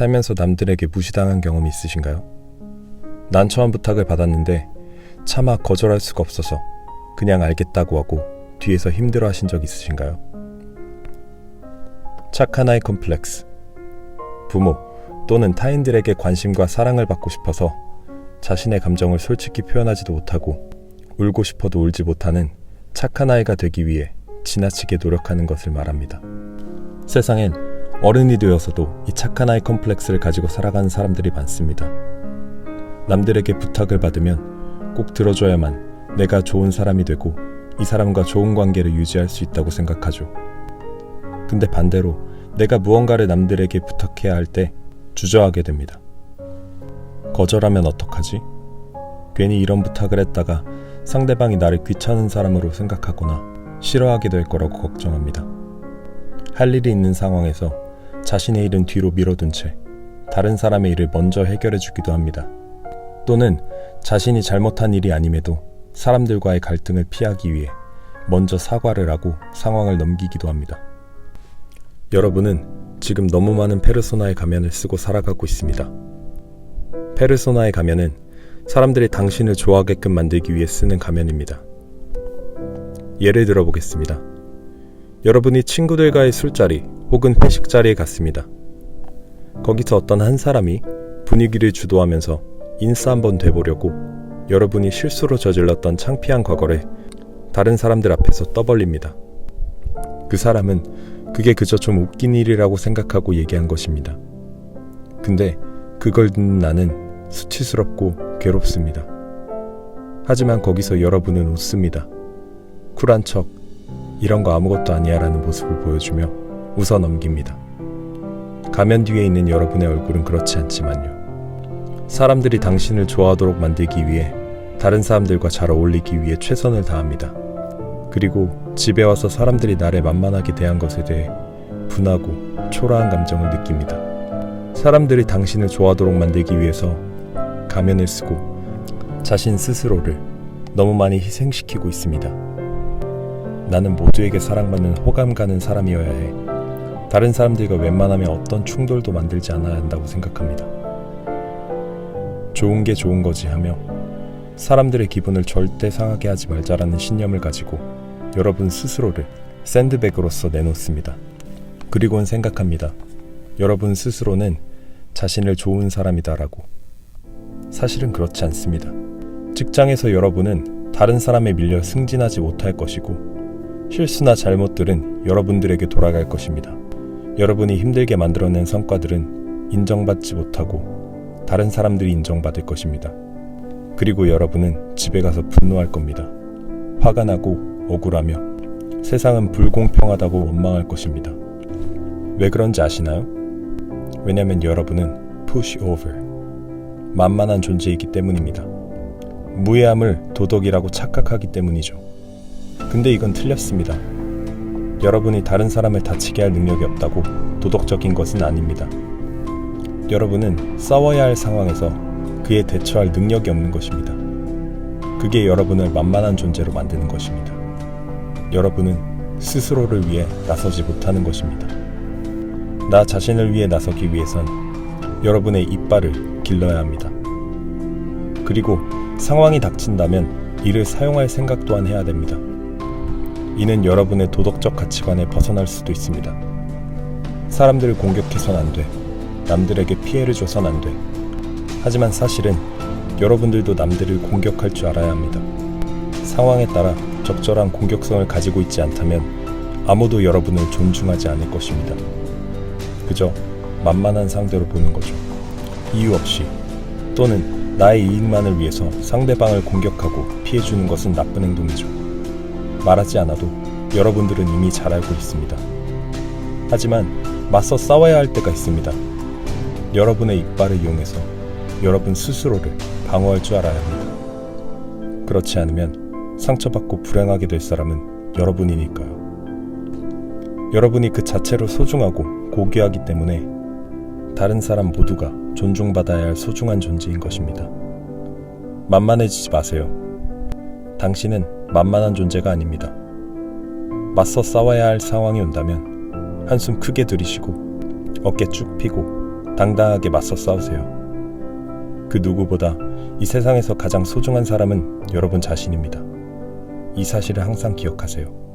살면서 남들에게 무시당한 경험이 있으신가요? 난처한 부탁을 받았는데 차마 거절할 수가 없어서 그냥 알겠다고 하고 뒤에서 힘들어 하신 적 있으신가요? 착한 아이 컴플렉스. 부모 또는 타인들에게 관심과 사랑을 받고 싶어서 자신의 감정을 솔직히 표현하지도 못하고 울고 싶어도 울지 못하는 착한 아이가 되기 위해 지나치게 노력하는 것을 말합니다. 세상엔 어른이 되어서도 이 착한 아이 컴플렉스를 가지고 살아가는 사람들이 많습니다. 남들에게 부탁을 받으면 꼭 들어줘야만 내가 좋은 사람이 되고 이 사람과 좋은 관계를 유지할 수 있다고 생각하죠. 근데 반대로 내가 무언가를 남들에게 부탁해야 할 때 주저하게 됩니다. 거절하면 어떡하지? 괜히 이런 부탁을 했다가 상대방이 나를 귀찮은 사람으로 생각하거나 싫어하게 될 거라고 걱정합니다. 할 일이 있는 상황에서 자신의 일은 뒤로 미뤄둔 채 다른 사람의 일을 먼저 해결해 주기도 합니다. 또는 자신이 잘못한 일이 아님에도 사람들과의 갈등을 피하기 위해 먼저 사과를 하고 상황을 넘기기도 합니다. 여러분은 지금 너무 많은 페르소나의 가면을 쓰고 살아가고 있습니다. 페르소나의 가면은 사람들이 당신을 좋아하게끔 만들기 위해 쓰는 가면입니다. 예를 들어보겠습니다. 여러분이 친구들과의 술자리 혹은 회식 자리에 갔습니다. 거기서 어떤 한 사람이 분위기를 주도하면서 인싸 한번 돼보려고 여러분이 실수로 저질렀던 창피한 과거를 다른 사람들 앞에서 떠벌립니다. 그 사람은 그게 그저 좀 웃긴 일이라고 생각하고 얘기한 것입니다. 근데 그걸 듣는 나는 수치스럽고 괴롭습니다. 하지만 거기서 여러분은 웃습니다. 쿨한 척 이런 거 아무것도 아니야 라는 모습을 보여주며 웃어 넘깁니다. 가면 뒤에 있는 여러분의 얼굴은 그렇지 않지만요. 사람들이 당신을 좋아하도록 만들기 위해 다른 사람들과 잘 어울리기 위해 최선을 다합니다. 그리고 집에 와서 사람들이 나를 만만하게 대한 것에 대해 분하고 초라한 감정을 느낍니다. 사람들이 당신을 좋아하도록 만들기 위해서 가면을 쓰고 자신 스스로를 너무 많이 희생시키고 있습니다. 나는 모두에게 사랑받는 호감 가는 사람이어야 해. 다른 사람들과 웬만하면 어떤 충돌도 만들지 않아야 한다고 생각합니다. 좋은 게 좋은 거지 하며 사람들의 기분을 절대 상하게 하지 말자라는 신념을 가지고 여러분 스스로를 샌드백으로서 내놓습니다. 그리고는 생각합니다. 여러분 스스로는 자신을 좋은 사람이다라고. 사실은 그렇지 않습니다. 직장에서 여러분은 다른 사람에 밀려 승진하지 못할 것이고 실수나 잘못들은 여러분들에게 돌아갈 것입니다. 여러분이 힘들게 만들어낸 성과들은 인정받지 못하고 다른 사람들이 인정받을 것입니다. 그리고 여러분은 집에 가서 분노할 겁니다. 화가 나고 억울하며 세상은 불공평하다고 원망할 것입니다. 왜 그런지 아시나요? 왜냐면 여러분은 pushover, 만만한 존재이기 때문입니다. 무해함을 도덕이라고 착각하기 때문이죠. 근데 이건 틀렸습니다. 여러분이 다른 사람을 다치게 할 능력이 없다고 도덕적인 것은 아닙니다. 여러분은 싸워야 할 상황에서 그에 대처할 능력이 없는 것입니다. 그게 여러분을 만만한 존재로 만드는 것입니다. 여러분은 스스로를 위해 나서지 못하는 것입니다. 나 자신을 위해 나서기 위해선 여러분의 이빨을 길러야 합니다. 그리고 상황이 닥친다면 이를 사용할 생각 또한 해야 됩니다. 이는 여러분의 도덕적 가치관에 벗어날 수도 있습니다. 사람들을 공격해선 안 돼. 남들에게 피해를 줘선 안 돼. 하지만 사실은 여러분들도 남들을 공격할 줄 알아야 합니다. 상황에 따라 적절한 공격성을 가지고 있지 않다면 아무도 여러분을 존중하지 않을 것입니다. 그저 만만한 상대로 보는 거죠. 이유 없이 또는 나의 이익만을 위해서 상대방을 공격하고 피해주는 것은 나쁜 행동이죠. 말하지 않아도 여러분들은 이미 잘 알고 있습니다. 하지만 맞서 싸워야 할 때가 있습니다. 여러분의 이빨을 이용해서 여러분 스스로를 방어할 줄 알아야 합니다. 그렇지 않으면 상처받고 불행하게 될 사람은 여러분이니까요. 여러분이 그 자체로 소중하고 고귀하기 때문에 다른 사람 모두가 존중받아야 할 소중한 존재인 것입니다. 만만해지지 마세요. 당신은 만만한 존재가 아닙니다. 맞서 싸워야 할 상황이 온다면 한숨 크게 들이쉬고 어깨 쭉 펴고 당당하게 맞서 싸우세요. 그 누구보다 이 세상에서 가장 소중한 사람은 여러분 자신입니다. 이 사실을 항상 기억하세요.